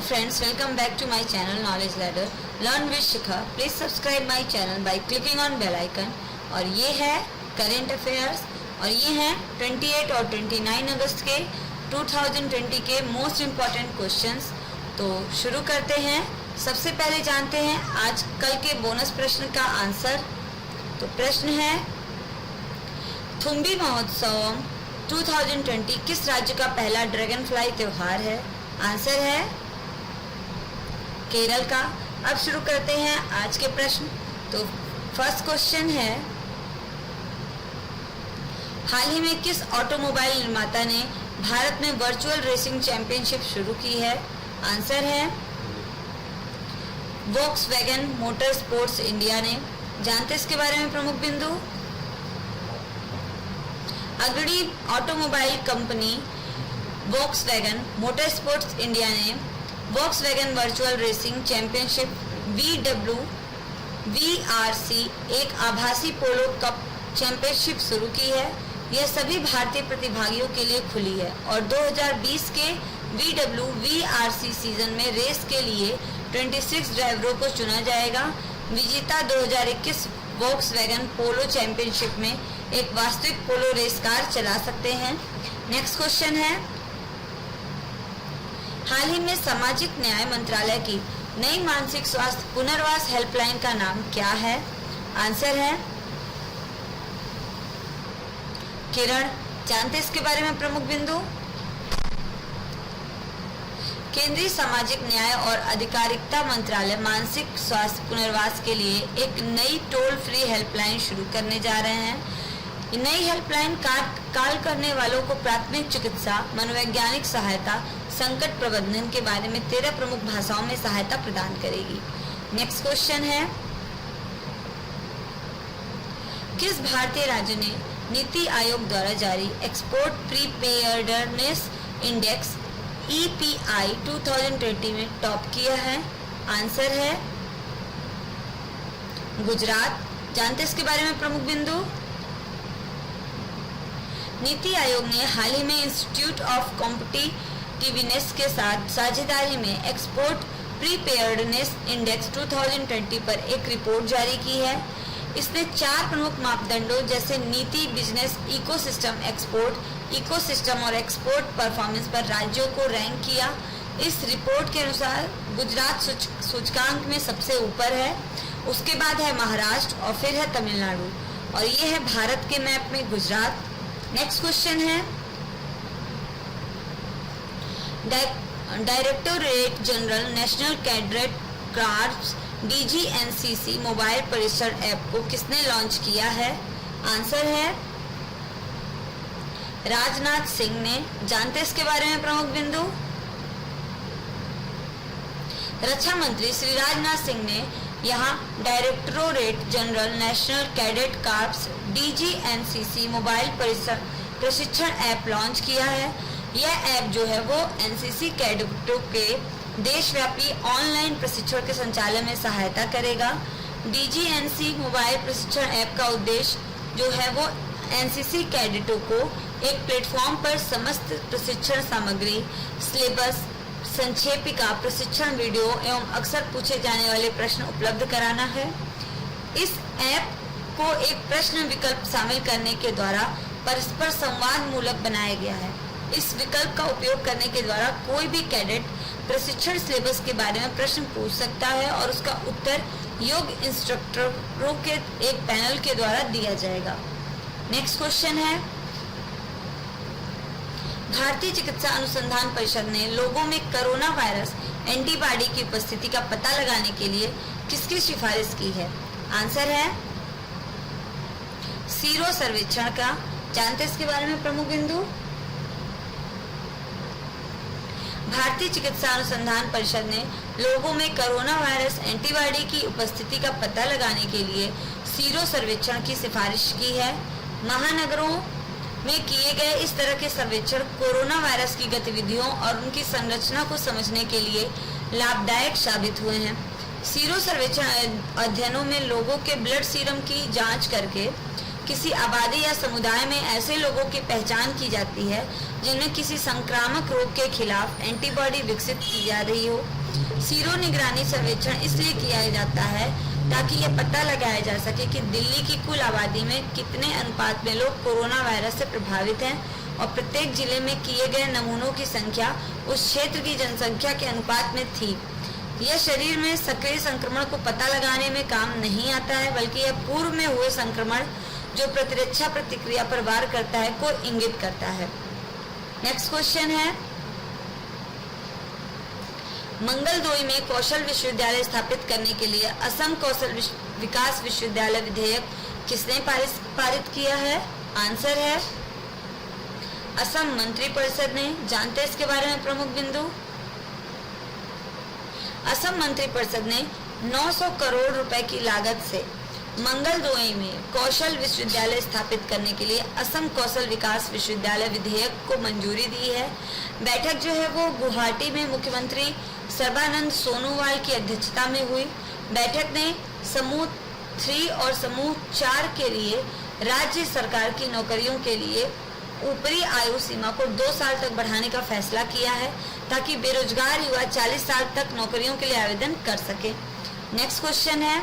friends, welcome back to my channel Knowledge Ladder. Learn with Shikha. Please subscribe my channel by clicking on bell icon. और ये है current affairs और ये हैं 28 और 29 अगस्त के 2020 के मोस्ट इम्पॉर्टेंट क्वेश्चंस। तो शुरू करते हैं। सबसे पहले जानते हैं आज कल के बोनस प्रश्न का आंसर। तो प्रश्न है थुम्बी महोत्सव 2020 किस राज्य का पहला ड्रैगन फ्लाई त्योहार है? आंसर है केरल का। अब शुरू करते हैं आज के प्रश्न। तो फर्स्ट क्वेश्चन है हाल ही में किस ऑटोमोबाइल निर्माता ने भारत में वर्चुअल रेसिंग चैंपियनशिप शुरू की है? आंसर है वोक्सवैगन मोटर स्पोर्ट्स इंडिया ने। जानते इसके बारे में प्रमुख बिंदु। अग्रणी automobile company Volkswagen motor sports India ने Volkswagen virtual racing championship VRC एक आभासी पोलो कप चैंपियनशिप शुरू की है। यह सभी भारतीय प्रतिभागियों के लिए खुली है और 2020 के VRC सीजन में रेस के लिए 26 ड्राइवरों को चुना जाएगा। विजेता 2021 वोक्सवैगन पोलो चैंपियनशिप में एक वास्तविक पोलो रेस कार चला सकते हैं। नेक्स्ट क्वेश्चन है हाल ही में सामाजिक न्याय मंत्रालय की नई मानसिक स्वास्थ्य पुनर्वास हेल्पलाइन का नाम क्या है? आंसर है किरण। जानते इसके बारे में प्रमुख बिंदु। केंद्रीय सामाजिक न्याय और अधिकारिता मंत्रालय मानसिक स्वास्थ्य पुनर्वास के लिए एक नई टोल फ्री हेल्पलाइन शुरू करने जा रहे हैं। नई हेल्पलाइन कॉल करने वालों को प्राथमिक चिकित्सा, मनोवैज्ञानिक सहायता, संकट प्रबंधन के बारे में 13 प्रमुख भाषाओं में सहायता प्रदान करेगी। नेक्स्ट क्वेश्चन है किस भारतीय राज्य ने नीति आयोग द्वारा जारी एक्सपोर्ट प्रीपेयर्डनेस इंडेक्स EPI 2020 में टॉप किया है? आंसर है गुजरात। जानते इसके बारे में प्रमुख बिंदु। नीति आयोग ने हाल ही में इंस्टीट्यूट ऑफ कॉम्पिटिटिवनेस के साथ साझेदारी में एक्सपोर्ट प्रीपेयर्डनेस इंडेक्स 2020 पर एक रिपोर्ट जारी की है। इसने 4 प्रमुख मापदंडों जैसे नीति, बिजनेस, इकोसिस्टम, एक्सपोर्ट इकोसिस्टम और एक्सपोर्ट परफॉर्मेंस पर राज्यों को रैंक किया। इस रिपोर्ट के अनुसार गुजरात सूचकांक में सबसे ऊपर है, उसके बाद है महाराष्ट्र और फिर है तमिलनाडु और ये है भारत के मैप में गुजरात। नेक्स्ट क्वेश्चन है directorate general national cadet corps DGNCC mobile परिसर ऐप को किसने लॉन्च किया है? आंसर है राजनाथ सिंह ने। जानते इसके बारे में प्रमुख बिंदु। रक्षा मंत्री श्री राजनाथ सिंह ने यहाँ directorate general national cadet corps DGNCC mobile परिसर प्रशिक्षण ऐप लॉन्च किया है। यह ऐप जो है वो NCC कैडेटों के देशव्यापी ऑनलाइन प्रशिक्षण के संचालन में सहायता करेगा। DGNC मोबाइल प्रशिक्षण ऐप का उद्देश्य जो है वो NCC कैडेटों को एक प्लेटफॉर्म पर समस्त प्रशिक्षण सामग्री, सिलेबस, संक्षेपिका, प्रशिक्षण वीडियो एवं अक्सर पूछे जाने वाले प्रश्न उपलब्ध कराना है। इस ऐप को एक प्रश्न विकल्प शामिल करने के द्वारा परस्पर संवाद मूलक बनाया गया है। इस विकल्प का उपयोग करने के द्वारा कोई भी कैडेट प्रशिक्षण सिलेबस के बारे में प्रश्न पूछ सकता है और उसका उत्तर योग्य इंस्ट्रक्टरों के एक पैनल के द्वारा दिया जाएगा। नेक्स्ट क्वेश्चन है भारतीय चिकित्सा अनुसंधान परिषद ने लोगों में कोरोना वायरस एंटीबॉडी की उपस्थिति का पता लगाने के लिए किसकी सिफारिश की है? आंसर है सीरो सर्वेक्षण का। जानते इसके बारे में प्रमुख बिंदु। भारतीय चिकित्सा अनुसंधान परिषद ने लोगों में कोरोना वायरस एंटीबॉडी की उपस्थिति का पता लगाने के लिए सीरो सर्वेक्षण की सिफारिश की है। महानगरों में किए गए इस तरह के सर्वेक्षण कोरोना वायरस की गतिविधियों और उनकी संरचना को समझने के लिए लाभदायक साबित हुए हैं। सीरो सर्वेक्षण अध्ययनों में लोगों के ब्लड सीरम की जांच करके किसी आबादी या समुदाय में ऐसे लोगों की पहचान की जाती है जिनमें किसी संक्रामक रोग के खिलाफ एंटीबॉडी विकसित की जा रही हो। सीरो निगरानी सर्वेक्षण इसलिए किया जाता है ताकि यह पता लगाया जा सके कि दिल्ली की कुल आबादी में कितने अनुपात में लोग कोरोना वायरस से प्रभावित हैं और प्रत्येक जिले में किए गए नमूनों की संख्या उस क्षेत्र की जनसंख्या के अनुपात में थी। यह शरीर में सक्रिय संक्रमण को पता लगाने में काम नहीं आता है, बल्कि यह पूर्व में हुए संक्रमण जो प्रतिरक्षा प्रतिक्रिया पर वार करता है को इंगित करता है। नेक्स्ट क्वेश्चन है, मंगलदोई में कौशल विश्वविद्यालय स्थापित करने के लिए असम कौशल विकास विश्वविद्यालय विधेयक किसने पारित किया है? आंसर है असम मंत्रिपरिषद ने। जानते हैं इसके बारे में प्रमुख बिंदु। असम मंत्रिपरिषद ने 900 करोड़ रुपए की लागत से मंगलदोई में कौशल विश्वविद्यालय स्थापित करने के लिए असम कौशल विकास विश्वविद्यालय विधेयक को मंजूरी दी है। बैठक जो है वो गुवाहाटी में मुख्यमंत्री सर्बानंद सोनोवाल की अध्यक्षता में हुई। बैठक ने समूह 3 और समूह 4 के लिए राज्य सरकार की नौकरियों के लिए ऊपरी आयु सीमा को 2 साल तक बढ़ाने का फैसला किया है ताकि बेरोजगार युवा 40 साल तक नौकरियों के लिए आवेदन कर सके। नेक्स्ट क्वेश्चन है,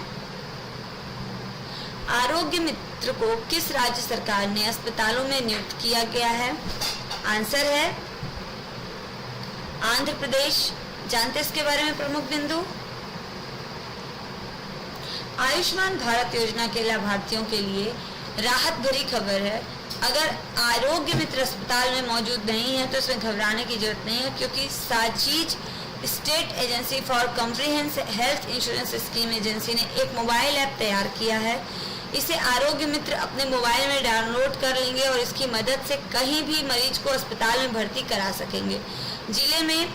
आरोग्य मित्र को किस राज्य सरकार ने अस्पतालों में नियुक्त किया गया है? आंसर है आंध्र प्रदेश। जानते हैं इसके बारे में प्रमुख बिंदु। आयुष्मान भारत योजना के लाभार्थियों के लिए राहत भरी खबर है। अगर आरोग्य मित्र अस्पताल में मौजूद नहीं है तो इसमें घबराने की जरूरत नहीं है, क्योंकि SACHIS state agency for comprehensive health insurance scheme agency ने एक मोबाइल ऐप तैयार किया है। इसे आरोग्य मित्र अपने मोबाइल में डाउनलोड कर लेंगे और इसकी मदद से कहीं भी मरीज को अस्पताल में भर्ती करा सकेंगे। जिले में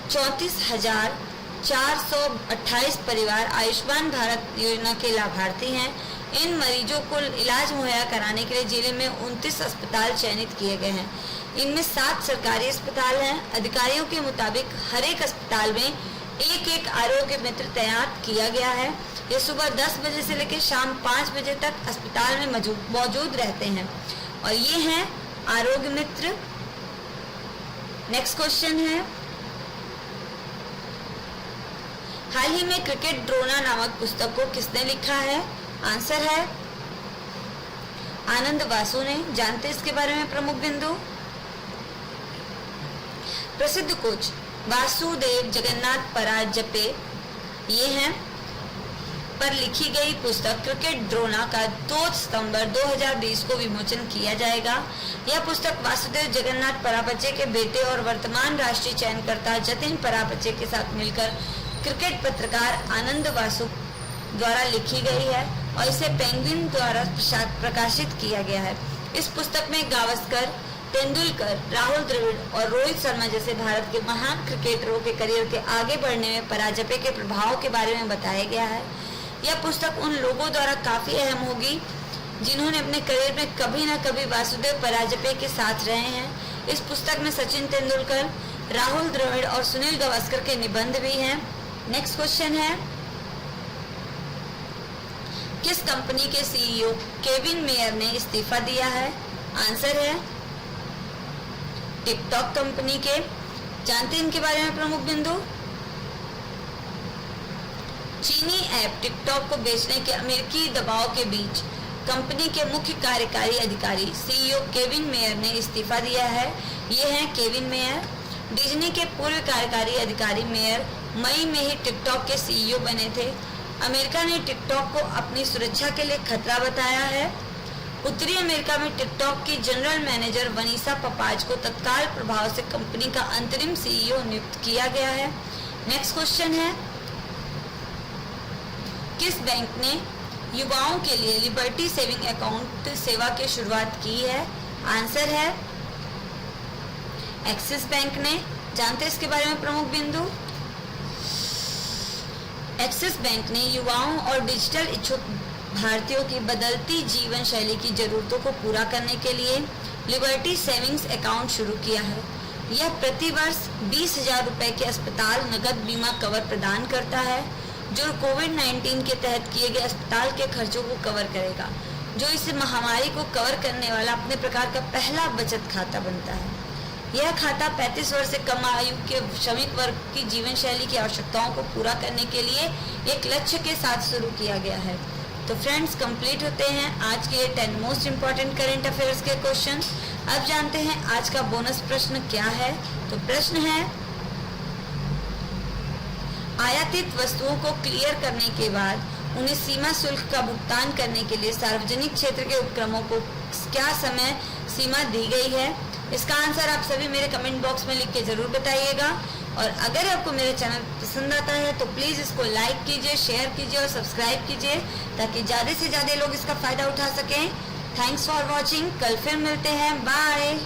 34,428 परिवार आयुष्मान भारत योजना के लाभार्थी हैं। इन मरीजों को इलाज मुहैया कराने के लिए जिले में 29 अस्पताल चयनित किए गए हैं। इनमें 7 सरकारी अस्पताल हैं। अधिकारियों के मुताबिक हर एक अस्पताल में एक आरोग्य मित्र तैनात किया गया है। ये सुबह 10 बजे से लेकर शाम 5 बजे तक अस्पताल में मौजूद रहते हैं और ये हैं आरोग्य मित्र। नेक्स्ट क्वेश्चन है, हाल ही में क्रिकेट ड्रोना नामक पुस्तक को किसने लिखा है? आंसर है आनंद वासु ने। जानते इसके बारे में प्रमुख बिंदु। प्रसिद्ध कोच वासुदेव जगन्नाथ पराजपे ये हैं पर लिखी गई पुस्तक क्रिकेट ड्रोना का 2 सितंबर 2020 को विमोचन किया जाएगा। यह पुस्तक वासुदेव जगन्नाथ परापचे के बेटे और वर्तमान राष्ट्रीय चयनकर्ता जतिन परापचे के साथ मिलकर क्रिकेट पत्रकार आनंद वासु द्वारा लिखी गई है और इसे पेंगुइन द्वारा प्रकाशित किया गया है। इस पुस्तक में गावस्कर, तेंदुलकर, राहुल द्रविड़ और रोहित शर्मा जैसे भारत के महान क्रिकेटरों के करियर के आगे बढ़ने में पराजपे के प्रभाव के बारे में बताया गया है। यह पुस्तक उन लोगों द्वारा काफी अहम होगी जिन्होंने अपने करियर में कभी न कभी वासुदेव पराजपे के साथ रहे हैं। इस पुस्तक में सचिन तेंदुलकर, राहुल द्रविड़ और सुनील गावस्कर के निबंध भी हैं। नेक्स्ट क्वेश्चन है, किस कंपनी के सीईओ केविन मेयर ने इस्तीफा दिया है? आंसर है टिकटॉक कंपनी के। जानते हैं इनके बारे में प्रमुख बिंदु। चीनी ऐप टिकटॉक को बेचने के अमेरिकी दबाव के बीच कंपनी के मुख्य कार्यकारी अधिकारी सीईओ केविन मेयर ने इस्तीफा दिया है। ये हैं केविन मेयर। डिज्नी के पूर्व कार्यकारी अधिकारी मेयर मई में ही टिकटॉक के सीईओ बने थे। अमेरिका ने टिकटॉक को अपनी सुरक्षा के लिए खतरा बताया है। उत्तरी अमेरिका में टिकटॉक की जनरल मैनेजर वनीसा पपाज को तत्काल प्रभाव से कंपनी का अंतरिम सीईओ नियुक्त किया गया है। नेक्स्ट क्वेश्चन है, किस बैंक ने युवाओं के लिए लिबर्टी सेविंग अकाउंट सेवा की शुरुआत की है? आंसर है एक्सिस बैंक ने। जानते हैं इसके बारे में प्रमुख बिंदु। एक्सिस बैंक ने युवाओं और डिजिटल इच्छुक भारतीयों की बदलती जीवन शैली की जरूरतों को पूरा करने के लिए लिबर्टी सेविंग्स अकाउंट शुरू किया है। यह प्रति वर्ष 20,000 रुपए के अस्पताल नकद बीमा कवर प्रदान करता है जो कोविड-19 के तहत किए गए अस्पताल के खर्चों को कवर करेगा। जो इस महामारी को कवर करने वाला अपने प्रकार का पहला बचत खाता बनता है। यह खाता 35 वर्ष से कम आयु के श्रमिक वर्ग की जीवन शैली की आवश्यकताओं को पूरा करने के लिए एक लक्ष्य के साथ शुरू किया गया है। तो फ्रेंड्स, कंप्लीट होते हैं आज के 10 मोस्ट इम्पॉर्टेंट करंट अफेयर्स के क्वेश्चन। अब जानते हैं आज का बोनस प्रश्न क्या है। तो प्रश्न है, आयातित वस्तुओं को क्लियर करने के बाद उन्हें सीमा शुल्क का भुगतान करने के लिए सार्वजनिक क्षेत्र के उपक्रमों को क्या समय सीमा दी गई है? इसका आंसर आप सभी मेरे कमेंट बॉक्स में लिख के जरूर बताइएगा। और अगर आपको मेरे चैनल पसंद आता है तो प्लीज़ इसको लाइक कीजिए, शेयर कीजिए और सब्सक्राइब कीजिए ताकि ज़्यादा से ज़्यादा लोग इसका फ़ायदा उठा सकें। Thanks for watching. कल फिर मिलते हैं। बाय।